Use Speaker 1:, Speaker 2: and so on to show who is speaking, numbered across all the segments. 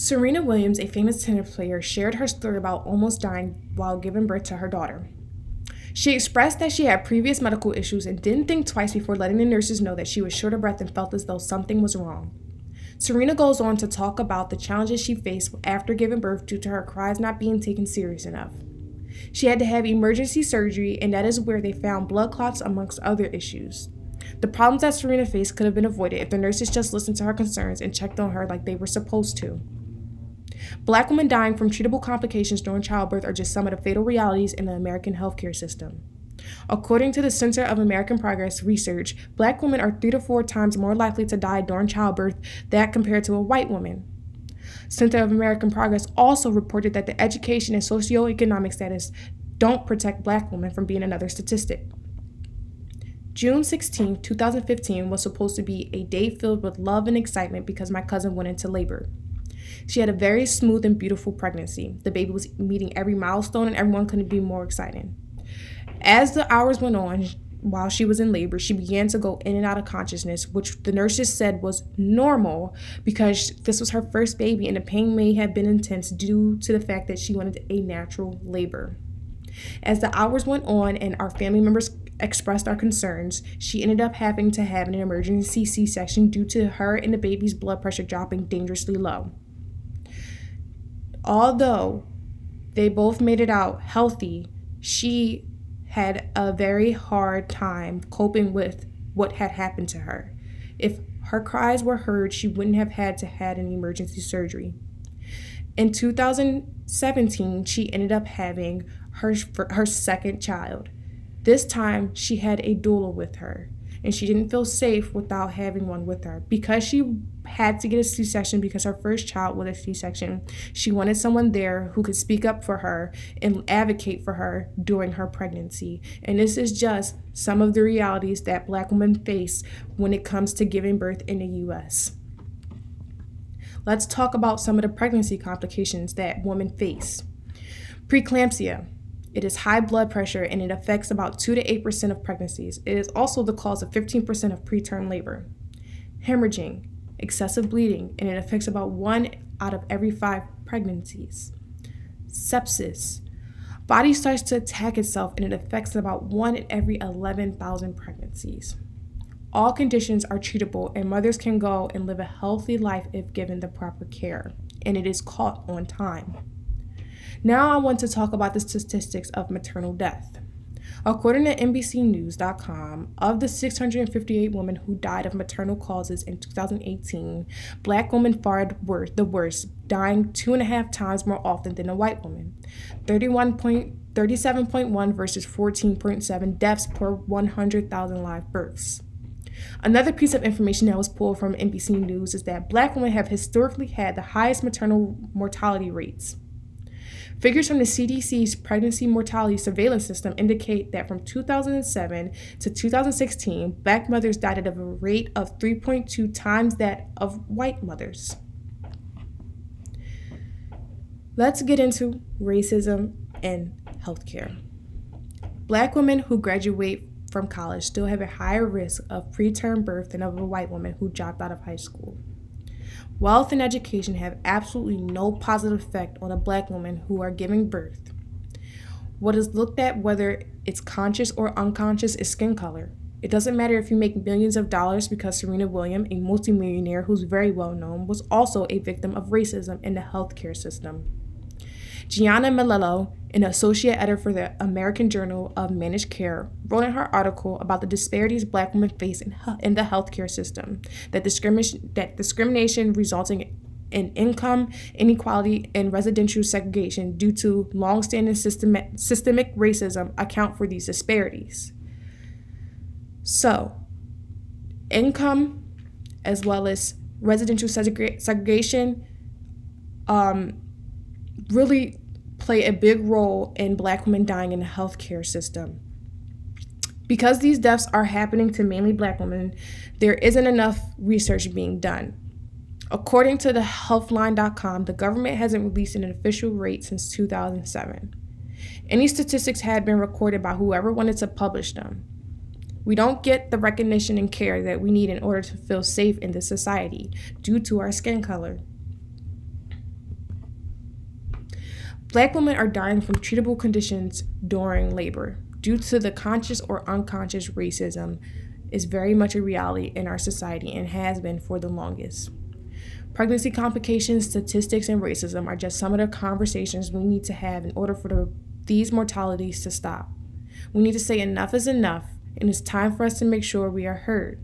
Speaker 1: Serena Williams, a famous tennis player, shared her story about almost dying while giving birth to her daughter. She expressed that she had previous medical issues and didn't think twice before letting the nurses know that she was short of breath and felt as though something was wrong. Serena goes on to talk about the challenges she faced after giving birth due to her cries not being taken serious enough. She had to have emergency surgery, and that is where they found blood clots amongst other issues. The problems that Serena faced could have been avoided if the nurses just listened to her concerns and checked on her like they were supposed to. Black women dying from treatable complications during childbirth are just some of the fatal realities in the American healthcare system. According to the Center of American Progress research, Black women are 3 to 4 times more likely to die during childbirth than compared to a white woman. Center of American Progress also reported that the education and socioeconomic status don't protect Black women from being another statistic. June 16, 2015 was supposed to be a day filled with love and excitement because my cousin went into labor. She had a very smooth and beautiful pregnancy. The baby was meeting every milestone and everyone couldn't be more exciting. As the hours went on, while she was in labor, she began to go in and out of consciousness, which the nurses said was normal because this was her first baby and the pain may have been intense due to the fact that she wanted a natural labor. As the hours went on and our family members expressed our concerns, she ended up having to have an emergency C-section due to her and the baby's blood pressure dropping dangerously low. Although they both made it out healthy, she had a very hard time coping with what had happened to her. If her cries were heard, she wouldn't have had to have an emergency surgery. In 2017, she ended up having her second child. This time, she had a doula with her, and she didn't feel safe without having one with her. Because she had to get a C-section because her first child was a C-section, she wanted someone there who could speak up for her and advocate for her during her pregnancy. And this is just some of the realities that Black women face when it comes to giving birth in the U.S. Let's talk about some of the pregnancy complications that women face. Preeclampsia. It is high blood pressure and it affects about 2 to 8% of pregnancies. It is also the cause of 15% of preterm labor. Hemorrhaging, excessive bleeding, and it affects about 1 out of every 5 pregnancies. Sepsis. Body starts to attack itself and it affects about 1 in every 11,000 pregnancies. All conditions are treatable and mothers can go and live a healthy life if given the proper care, and it is caught on time. Now I want to talk about the statistics of maternal death. According to NBCNews.com, of the 658 women who died of maternal causes in 2018, Black women fared the worst, dying 2.5 times more often than a white woman, 37.1 versus 14.7 deaths per 100,000 live births. Another piece of information that was pulled from NBC News is that Black women have historically had the highest maternal mortality rates. Figures from the CDC's pregnancy mortality surveillance system indicate that from 2007 to 2016, Black mothers died at a rate of 3.2 times that of white mothers. Let's get into racism in healthcare. Black women who graduate from college still have a higher risk of preterm birth than of a white woman who dropped out of high school. Wealth and education have absolutely no positive effect on a Black woman who are giving birth. What is looked at, whether it's conscious or unconscious, is skin color. It doesn't matter if you make millions of dollars, because Serena Williams, a multimillionaire who's very well known, was also a victim of racism in the healthcare system. Gianna Melillo, an associate editor for the American Journal of Managed Care, wrote in her article about the disparities Black women face in the healthcare system, that discrimination resulting in income inequality and residential segregation due to long-standing systemic racism account for these disparities. So, income as well as residential segregation really play a big role in Black women dying in the healthcare system. Because these deaths are happening to mainly Black women, there isn't enough research being done. According to the Healthline.com, the government hasn't released an official rate since 2007. Any statistics had been recorded by whoever wanted to publish them. We don't get the recognition and care that we need in order to feel safe in this society due to our skin color. Black women are dying from treatable conditions during labor due to the conscious or unconscious racism is very much a reality in our society and has been for the longest. Pregnancy complications, statistics, and racism are just some of the conversations we need to have in order for these mortalities to stop. We need to say enough is enough, and it's time for us to make sure we are heard.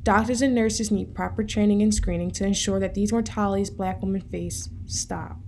Speaker 1: Doctors and nurses need proper training and screening to ensure that these mortalities Black women face stop.